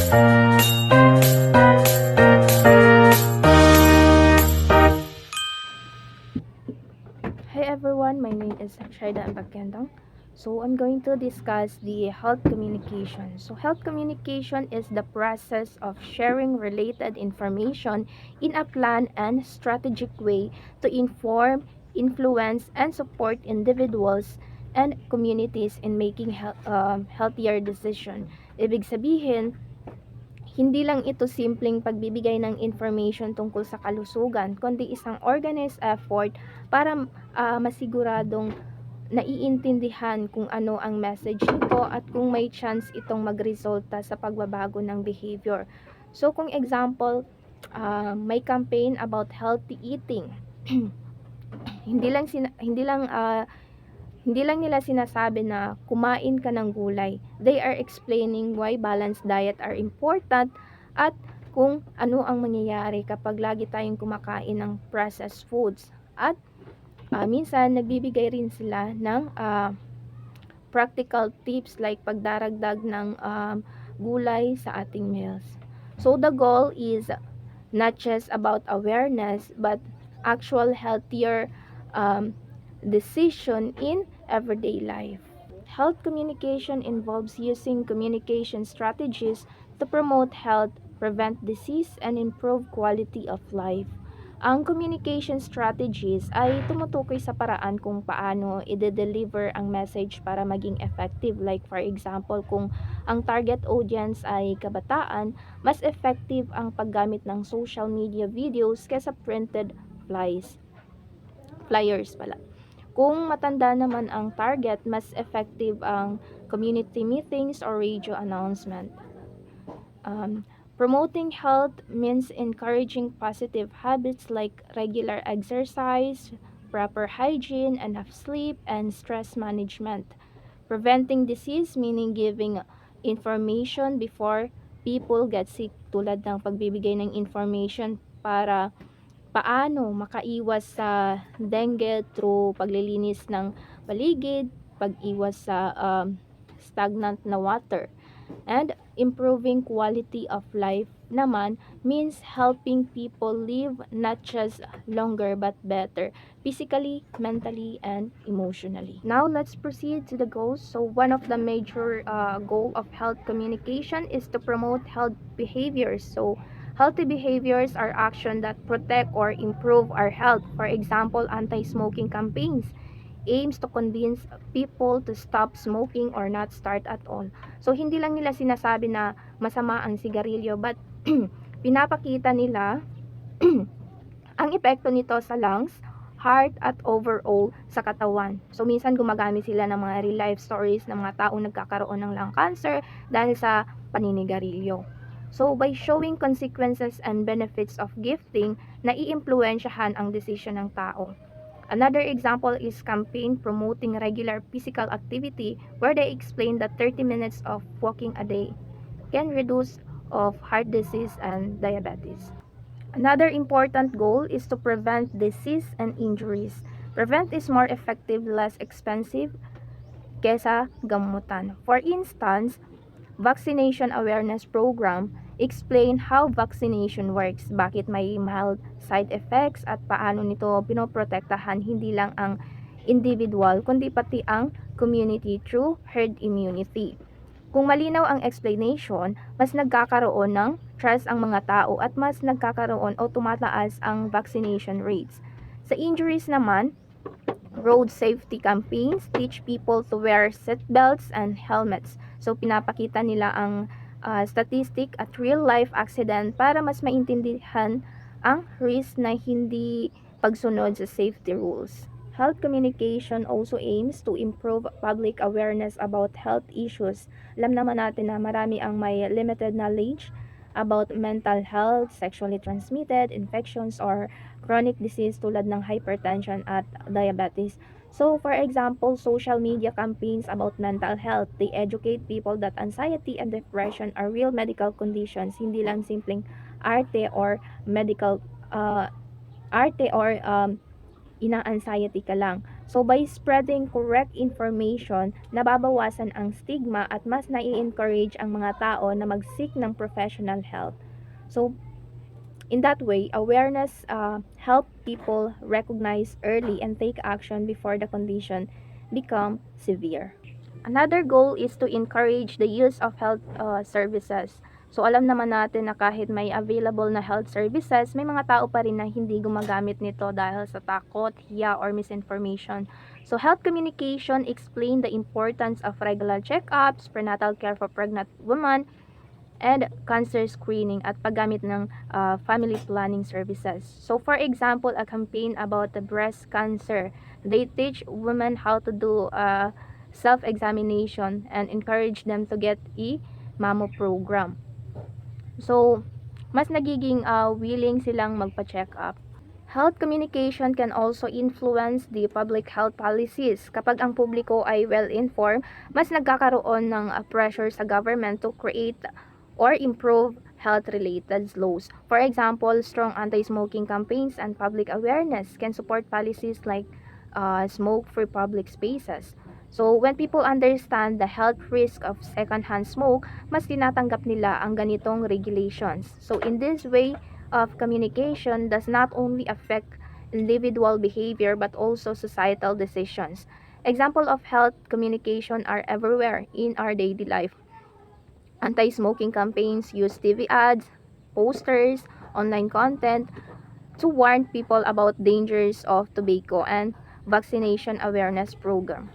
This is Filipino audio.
Hi everyone, my name is Shaida Ambakendang. So I'm going to discuss the health communication. So health communication is the process of sharing related information in a planned and strategic way to inform, influence, and support individuals and communities in making healthier decision. Ibig sabihin, hindi lang ito simpleng pagbibigay ng information tungkol sa kalusugan, kundi isang organized effort para masiguradong naiintindihan kung ano ang message nito at kung may chance itong magresulta sa pagbabago ng behavior. So kung example, may campaign about healthy eating. hindi lang sina, hindi lang nila sinasabi na kumain ka ng gulay. They are explaining why balanced diet are important at kung ano ang mangyayari kapag lagi tayong kumakain ng processed foods. At minsan nagbibigay rin sila ng practical tips like pagdaragdag ng gulay sa ating meals. So the goal is not just about awareness but actual healthier um, decision in everyday life. Health communication involves using communication strategies to promote health, prevent disease, and improve quality of life. Ang communication strategies ay tumutukoy sa paraan kung paano i-deliver ang message para maging effective. Like for example, kung ang target audience ay kabataan, mas effective ang paggamit ng social media videos kaysa printed flyers pala. Kung matanda naman ang target, mas effective ang community meetings or radio announcement. Promoting health means encouraging positive habits like regular exercise, proper hygiene, enough sleep, and stress management. Preventing disease meaning giving information before people get sick, tulad ng pagbibigay ng information para paano makaiwas sa dengue through paglilinis ng paligid, pag-iwas sa stagnant na water. And improving quality of life naman means helping people live not just longer but better, physically, mentally, and emotionally. Now let's proceed to the goals. So one of the major goal of health communication is to promote health behaviors. So healthy behaviors are action that protect or improve our health. For example, anti-smoking campaigns aims to convince people to stop smoking or not start at all. So, hindi lang nila sinasabi na masama ang sigarilyo, but pinapakita nila ang epekto nito sa lungs, heart, at overall sa katawan. So, minsan gumagamit sila ng mga real life stories ng mga taong nagkakaroon ng lung cancer dahil sa paninigarilyo. So, by showing consequences and benefits of gifting, naiimpluwensyahan ang desisyon ng tao. Another example is campaign promoting regular physical activity where they explain that 30 minutes of walking a day can reduce of heart disease and diabetes. Another important goal is to prevent disease and injuries. Prevent is more effective, less expensive kesa gamutan. For instance, vaccination awareness program explain how vaccination works, bakit may mild side effects at paano nito pinoprotektahan hindi lang ang individual kundi pati ang community through herd immunity. Kung malinaw ang explanation, mas nagkakaroon ng trust ang mga tao at mas nagkakaroon o tumataas ang vaccination rates. Sa injuries naman, road safety campaigns teach people to wear seatbelts and helmets. So, pinapakita nila ang statistic at real-life accident para mas maintindihan ang risk na hindi pagsunod sa safety rules. Health communication also aims to improve public awareness about health issues. Alam naman natin na marami ang may limited knowledge about mental health, sexually transmitted infections, or chronic disease tulad ng hypertension at diabetes. So, for example, social media campaigns about mental health, they educate people that anxiety and depression are real medical conditions, hindi lang simpleng arte or ina-anxiety ka lang. So by spreading correct information, nababawasan ang stigma at mas nai-encourage ang mga tao na mag-seek ng professional help. So in that way, awareness help people recognize early and take action before the condition become severe. Another goal is to encourage the use of health services. So alam naman natin na kahit may available na health services, may mga tao pa rin na hindi gumagamit nito dahil sa takot, hiya, or misinformation. So health communication explain the importance of regular checkups, prenatal care for pregnant women, and cancer screening at paggamit ng family planning services. So for example, a campaign about the breast cancer, they teach women how to do self-examination and encourage them to get a mammo program. So mas nagiging willing silang magpa-check up. Health communication can also influence the public health policies. Kapag ang publiko ay well-informed, mas nagkakaroon ng pressure sa government to create or improve health-related laws. For example, strong anti-smoking campaigns and public awareness can support policies like smoke-free public spaces. So, when people understand the health risk of secondhand smoke, mas tinatanggap nila ang ganitong regulations. So, in this way of communication does not only affect individual behavior but also societal decisions. Example of health communication are everywhere in our daily life. Anti-smoking campaigns use TV ads, posters, online content to warn people about dangers of tobacco and vaccination awareness program.